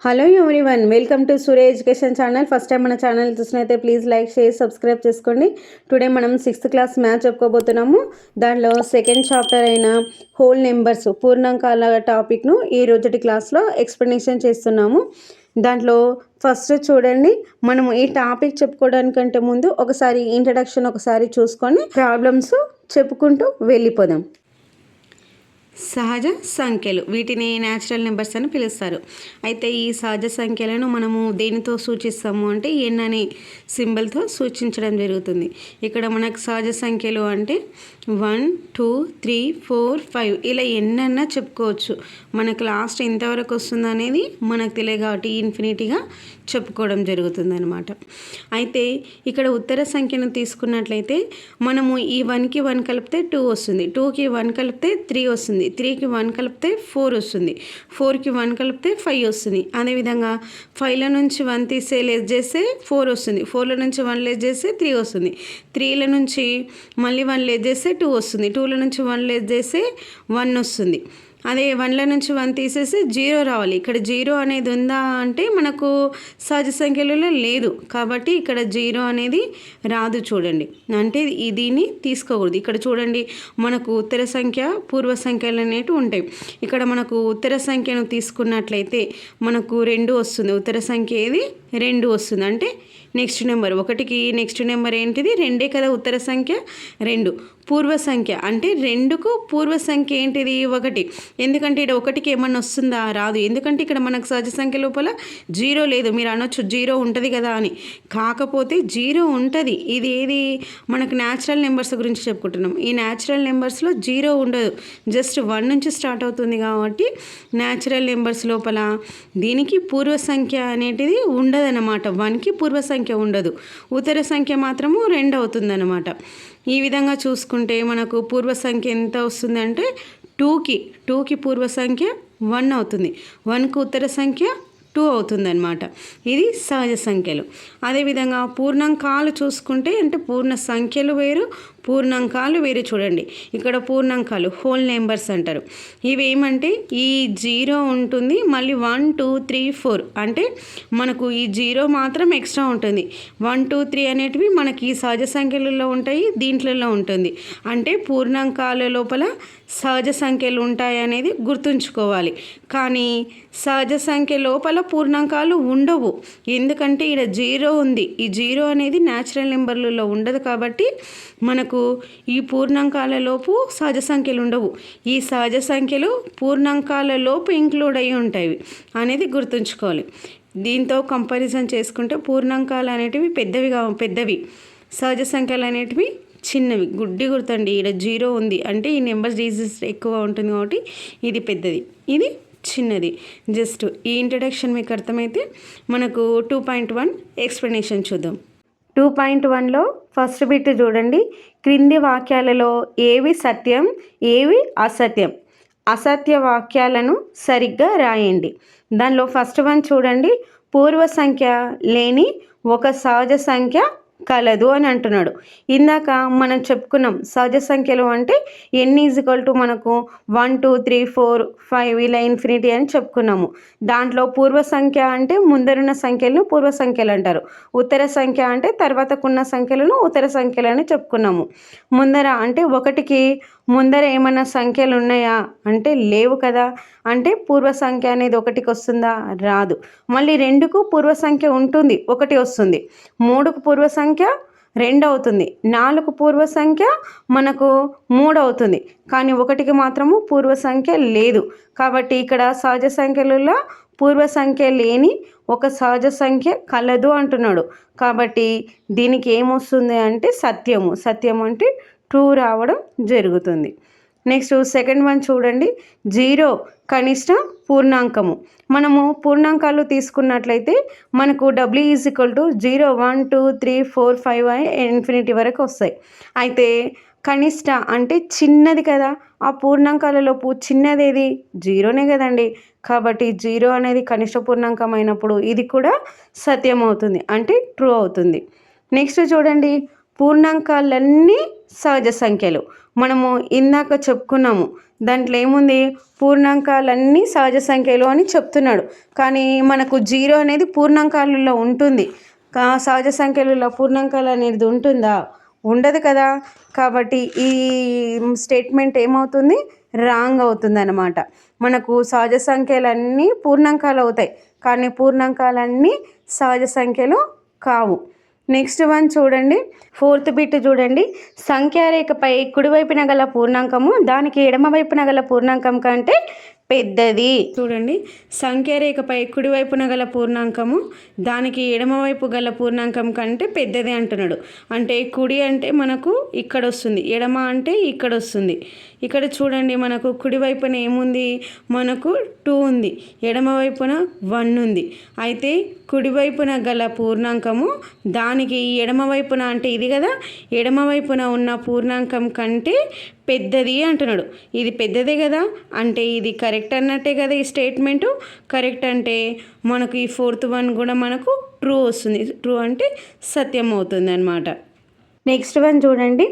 Hello everyone, welcome to Surya education channel. First time మన channel చూసినైతే please like share subscribe చేసుకోండి. Today మనం 6th class maths చెప్పుకోబోతున్నాము. దాంట్లో సెకండ్ చాప్టర్ అయిన హోల్ నెంబర్స్ పూర్ణాంకాల టాపిక్ను ఈ రోజుటి క్లాస్లో ఎక్స్ప్లెనేషన్ చేస్తున్నాము. దాంట్లో ఫస్ట్ చూడండి, మనము ఈ టాపిక్ చెప్పుకోవడానికంటే ముందు ఒకసారి ఇంట్రడక్షన్ ఒకసారి చూసుకొని ప్రాబ్లమ్స్ చెప్పుకుంటూ వెళ్ళిపోదాం. సహజ సంఖ్యలు, వీటిని న్యాచురల్ నెంబర్స్ అని పిలుస్తారు. అయితే ఈ సహజ సంఖ్యలను మనము దేనితో సూచిస్తాము అంటే ఎన్ అనే సింబల్తో సూచించడం జరుగుతుంది. ఇక్కడ మనకు సహజ సంఖ్యలు అంటే 1, 2, 3, 4, 5 ఇలా ఎన్నన్నా చెప్పుకోవచ్చు. మనకు లాస్ట్ ఎంతవరకు వస్తుంది అనేది మనకు తెలియదు కాబట్టి ఇన్ఫినిటీగా చెప్పుకోవడం జరుగుతుంది అనమాట. అయితే ఇక్కడ ఉత్తర సంఖ్యను తీసుకున్నట్లయితే మనము ఈ 1కి 1 కలిపితే 2 వస్తుంది, 2కి 1 కలిపితే 3 వస్తుంది, 3కి 1 కలిపితే 4 వస్తుంది, 4కి 1 కలిపితే 5 వస్తుంది. అదేవిధంగా 5లో నుంచి 1 తీసే లెస్ చేస్తే 4 వస్తుంది, 4లో నుంచి 1 లెస్ చేస్తే 3 వస్తుంది, 3లో నుంచి మళ్ళీ 1 లెస్ చేస్తే 2 వస్తుంది, 2లో నుంచి 1 లెస్ చేస్తే 1 వస్తుంది. అదే 1లో నుంచి 1 తీసేసి 0 రావాలి. ఇక్కడ 0 అనేది ఉందా అంటే మనకు సహజ సంఖ్యలలో లేదు కాబట్టి ఇక్కడ 0 అనేది రాదు. చూడండి, అంటే దీన్ని తీసుకోకూడదు. ఇక్కడ చూడండి, మనకు ఉత్తర సంఖ్య పూర్వ సంఖ్యలు అనేవి ఉంటాయి. ఇక్కడ మనకు ఉత్తర సంఖ్యను తీసుకున్నట్లయితే మనకు 2 వస్తుంది. ఉత్తర సంఖ్య ఏది 2 వస్తుంది. అంటే నెక్స్ట్ నెంబర్ 1కి నెక్స్ట్ నెంబర్ ఏంటిది 2 కదా ఉత్తర సంఖ్య 2. పూర్వ సంఖ్య అంటే 2కు పూర్వ సంఖ్య ఏంటిది 1. ఎందుకంటే ఇక్కడ 1కి ఏమన్నా వస్తుందా? రాదు. ఎందుకంటే ఇక్కడ మనకు సహజ సంఖ్య లోపల 0 లేదు. మీరు అనొచ్చు 0 ఉంటుంది కదా అని, కాకపోతే 0 ఉంటుంది. ఇది ఏది మనకు న్యాచురల్ నెంబర్స్ గురించి చెప్పుకుంటున్నాం. ఈ న్యాచురల్ నెంబర్స్లో 0 ఉండదు, జస్ట్ 1 నుంచి స్టార్ట్ అవుతుంది కాబట్టి న్యాచురల్ నెంబర్స్ లోపల దీనికి పూర్వ సంఖ్య అనేటిది ఉండదన్నమాట. 1కి పూర్వ సంఖ్య ఉండదు, ఉత్తర సంఖ్య మాత్రము 2 అవుతుందన్నమాట. ఈ విధంగా చూసుకుంటే మనకు పూర్వ సంఖ్య ఎంత వస్తుందంటే 2కి పూర్వ సంఖ్య 1 అవుతుంది, 1కు ఉత్తర సంఖ్య 2 అవుతుందన్నమాట. ఇది సహజ సంఖ్యలు. అదేవిధంగా పూర్ణాంకాలు చూసుకుంటే అంటే పూర్ణ సంఖ్యలు వేరు, పూర్ణాంకాలు వేరు. చూడండి, ఇక్కడ పూర్ణాంకాలు హోల్ నెంబర్స్ అంటారు. ఇవి ఏమంటే ఈ 0 ఉంటుంది, మళ్ళీ 1, 2, 3, 4 అంటే మనకు ఈ 0 మాత్రం ఎక్స్ట్రా ఉంటుంది. 1, 2, 3 అనేటివి మనకి ఈ సహజ సంఖ్యలలో ఉంటాయి, దీంట్లలో ఉంటుంది. అంటే పూర్ణాంకాల లోపల సహజ సంఖ్యలు ఉంటాయి అనేది గుర్తుంచుకోవాలి. కానీ సహజ సంఖ్య లోపల పూర్ణాంకాలు ఉండవు. ఎందుకంటే ఇక్కడ 0 ఉంది. ఈ 0 అనేది న్యాచురల్ నెంబర్లలో ఉండదు కాబట్టి మనకు ఈ పూర్ణాంకాల లోపు సహజ సంఖ్యలు ఉండవు. ఈ సహజ సంఖ్యలు పూర్ణాంకాల లోపు ఇంక్లూడ్ అయి ఉంటాయి అనేది గుర్తుంచుకోవాలి. దీంతో కంపారిజన్ చేసుకుంటే పూర్ణాంకాలు అనేటివి పెద్దవి, సహజ సంఖ్యలు అనేటివి చిన్నవి. గుడ్డి గుర్తండి, ఇక్కడ 0 ఉంది అంటే ఈ నెంబర్ డిజిట్స్ ఎక్కువ ఉంటుంది కాబట్టి ఇది పెద్దది, ఇది చిన్నది. జస్ట్ ఈ ఇంట్రడక్షన్ మీకు అర్థమైతే మనకు 2.1 ఎక్స్ప్లెనేషన్ చూద్దాం. 2.1లో ఫస్ట్ బిట్ చూడండి, క్రింది వాక్యాలలో ఏవి సత్యం ఏవి అసత్యం, అసత్య వాక్యాలను సరిగ్గా రాయండి. దానిలో ఫస్ట్ వన్ చూడండి, పూర్వ సంఖ్య లేని ఒక సహజ సంఖ్య కలదు అని అంటున్నాడు. ఇందాక మనం చెప్పుకున్నాం సహజ సంఖ్యలు అంటే n = మనకు 1, 2, 3, 4, 5 ఇలా ఇన్ఫినిటీ అని చెప్పుకున్నాము. దాంట్లో పూర్వ సంఖ్య అంటే ముందరున్న సంఖ్యలను పూర్వ సంఖ్యలు అంటారు, ఉత్తర సంఖ్య అంటే తర్వాతకున్న సంఖ్యలను ఉత్తర సంఖ్యలు అని చెప్పుకున్నాము. ముందర అంటే 1కి ముందర ఏమైనా సంఖ్యలు ఉన్నాయా అంటే లేవు కదా, అంటే పూర్వ సంఖ్య అనేది 1కి వస్తుందా? రాదు. మళ్ళీ 2కు పూర్వ సంఖ్య ఉంటుంది, 1 వస్తుంది. 3కు పూర్వ సంఖ్య 2 అవుతుంది, 4కు పూర్వ సంఖ్య మనకు 3 అవుతుంది. కానీ 1కి మాత్రము పూర్వ సంఖ్య లేదు. కాబట్టి ఇక్కడ సహజ సంఖ్యలలో పూర్వ సంఖ్య లేని ఒక సహజ సంఖ్య కలదు అంటున్నాడు. కాబట్టి దీనికి ఏమొస్తుంది అంటే సత్యము అంటే ట్రూ రావడం జరుగుతుంది. నెక్స్ట్ సెకండ్ వన్ చూడండి, 0 కనిష్ట పూర్ణాంకము. మనము పూర్ణాంకాలు తీసుకున్నట్లయితే మనకు W = 0, 1, 2, 3, 4, 5 ఇన్ఫినిటీ వరకు వస్తాయి. అయితే కనిష్ట అంటే చిన్నది కదా, ఆ పూర్ణాంకాలలోపు చిన్నది 0నే కదండి. కాబట్టి 0 అనేది కనిష్ట పూర్ణాంకం అయినప్పుడు ఇది కూడా సత్యం అవుతుంది, అంటే ట్రూ అవుతుంది. నెక్స్ట్ చూడండి, పూర్ణాంకాలన్నీ సహజ సంఖ్యలు. మనము ఇందాక చెప్పుకున్నాము, దాంట్లో ఏముంది, పూర్ణాంకాలన్నీ సహజ సంఖ్యలు అని చెప్తున్నాడు. కానీ మనకు 0 అనేది పూర్ణాంకాలలో ఉంటుంది. సహజ సంఖ్యలలో పూర్ణాంకాలు అనేది ఉంటుందా? ఉండదు కదా. కాబట్టి ఈ స్టేట్మెంట్ ఏమవుతుంది, రాంగ్ అవుతుంది అన్నమాట. మనకు సహజ సంఖ్యలన్నీ పూర్ణాంకాలు అవుతాయి, కానీ పూర్ణాంకాలన్నీ సహజ సంఖ్యలు కావు. నెక్స్ట్ వన్ చూడండి, 4th బిట్ చూడండి. సంఖ్యారేఖపై కుడివైపున గల పూర్ణాంకము దానికి ఎడమ వైపున గల పూర్ణాంకం కంటే పెద్దది. చూడండి, సంఖ్యారేఖపై కుడివైపున గల పూర్ణాంకము దానికి ఎడమవైపు గల పూర్ణాంకం కంటే పెద్దది అంటున్నాడు. అంటే కుడి అంటే మనకు ఇక్కడ వస్తుంది, ఎడమ అంటే ఇక్కడ వస్తుంది. ఇక్కడ చూడండి, మనకు కుడివైపున ఏముంది, మనకు 2 ఉంది, ఎడమవైపున 1 ఉంది. అయితే కుడివైపున గల పూర్ణాంకము దానికి ఎడమవైపున అంటే ఇది కదా, ఎడమవైపున ఉన్న పూర్ణాంకం కంటే పెద్దది అంటున్నాడు. ఇది పెద్దదే కదా, అంటే ఇది కరెక్ట్ అన్నట్టే కదా. ఈ స్టేట్మెంటు కరెక్ట్ అంటే మనకు ఈ 4th వన్ కూడా మనకు ట్రూ వస్తుంది. ట్రూ అంటే సత్యం అవుతుంది అన్నమాట. నెక్స్ట్ వన్ చూడండి,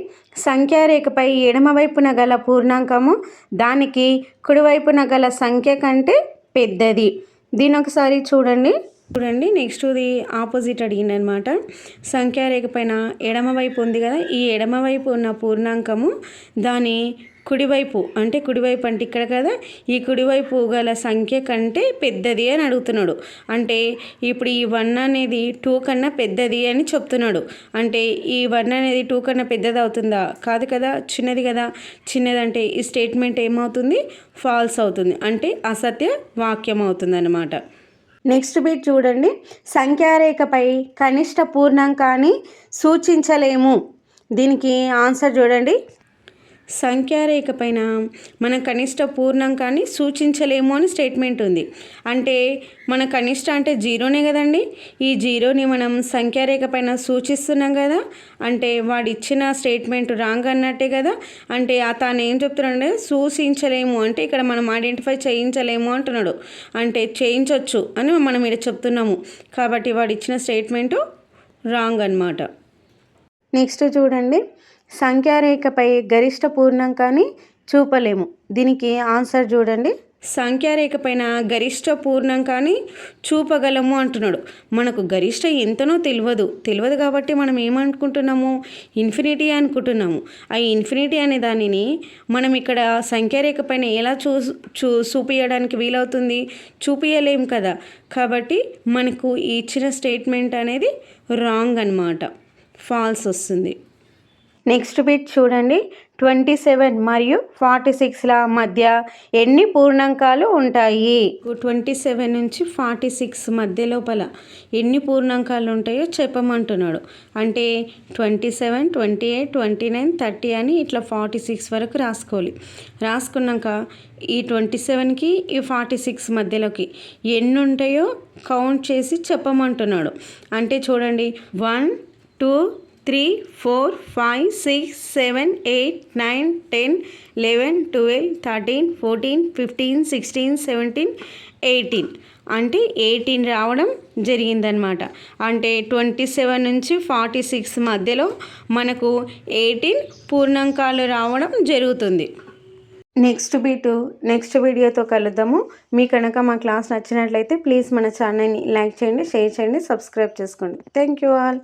సంఖ్యారేఖపై ఎడమవైపున గల పూర్ణాంకము దానికి కుడివైపున గల సంఖ్య కంటే పెద్దది. దీని ఒకసారి చూడండి. నెక్స్ట్ది ఆపోజిట్ అడిగింది అనమాట. సంఖ్యారేఖ పైన ఎడమవైపు ఉంది కదా, ఈ ఎడమవైపు ఉన్న పూర్ణాంకము దాని కుడివైపు అంటే ఇక్కడ కదా, ఈ కుడివైపు గల సంఖ్య కంటే పెద్దది అని అడుగుతున్నాడు. అంటే ఇప్పుడు ఈ 1 అనేది 2 కన్నా పెద్దది అని చెప్తున్నాడు. అంటే ఈ 1 అనేది 2 కన్నా పెద్దది అవుతుందా? కాదు కదా, చిన్నది కదా. చిన్నదంటే ఈ స్టేట్మెంట్ ఏమవుతుంది, ఫాల్స్ అవుతుంది, అంటే అసత్య వాక్యం అవుతుంది అన్నమాట. నెక్స్ట్ బిట్ చూడండి, సంఖ్యారేఖపై కనిష్ట పూర్ణాంకాన్ని సూచించలేము. దీనికి ఆన్సర్ చూడండి. సంఖ్యారేఖ పైన మనం కనిష్ట పూర్ణాంకాన్ని సూచించలేము అని స్టేట్మెంట్ ఉంది. అంటే మన కనిష్ట అంటే 0నే కదండి. ఈ 0ని మనం సంఖ్యారేఖ పైన సూచిస్తున్నాం కదా, అంటే వాడు ఇచ్చిన స్టేట్మెంట్ రాంగ్ అన్నట్టే కదా. అంటే తాను ఏం చెప్తున్నాడు, సూచించలేము అంటే ఇక్కడ మనం ఐడెంటిఫై చేయించలేము అంటున్నాడు. అంటే చేయించవచ్చు అని మనం ఇక్కడ చెప్తున్నాము. కాబట్టి వాడు ఇచ్చిన స్టేట్మెంటు రాంగ్ అన్నమాట. నెక్స్ట్ చూడండి, సంఖ్యారేఖపై గరిష్ట పూర్ణాంకాన్ని చూపలేము. దీనికి ఆన్సర్ చూడండి. సంఖ్యారేఖ పైన గరిష్ట పూర్ణాంకాన్ని చూపగలము అంటున్నాడు. మనకు గరిష్ట ఎంతనో తెలియదు కాబట్టి మనం ఏమనుకుంటున్నాము, ఇన్ఫినిటీ అనుకుంటున్నాము. ఆ ఇన్ఫినిటీ అనే దానిని మనం ఇక్కడ సంఖ్యారేఖ పైన ఎలా చూపించడానికి వీలవుతుంది, చూపించలేము కదా. కాబట్టి మనకు ఇచ్చిన స్టేట్మెంట్ అనేది రాంగ్ అన్నమాట, ఫాల్స్ వస్తుంది. నెక్స్ట్ బిట్ చూడండి, 27 మరియు 46ల మధ్య ఎన్ని పూర్ణాంకాలు ఉంటాయి? 27 నుంచి 46 మధ్య లోపల ఎన్ని పూర్ణాంకాలు ఉంటాయో చెప్పమంటున్నాడు. అంటే 27, 28, 29, 30 అని ఇట్లా 46 వరకు రాసుకోవాలి. రాసుకున్నాక ఈ 27కి ఈ 46 మధ్యలోకి ఎన్ని ఉంటాయో కౌంట్ చేసి చెప్పమంటున్నాడు. అంటే చూడండి, 1, 2, 3, 4, 5, 6, 7, 8, 9, 10, 11, 12, 13, 14, 15, 16, 17, 18 అంటే 18 రావడం జరిగిందనమాట. అంటే 27 నుంచి 46 మధ్యలో మనకు 18 పూర్ణాంకాలు రావడం జరుగుతుంది. నెక్స్ట్ వీడియోతో కలుద్దాము. మీ కనుక మా క్లాస్ నచ్చినట్లయితే ప్లీజ్ మన ఛానల్ని లైక్ చేయండి, షేర్ చేయండి, సబ్స్క్రైబ్ చేసుకోండి. Thank you all.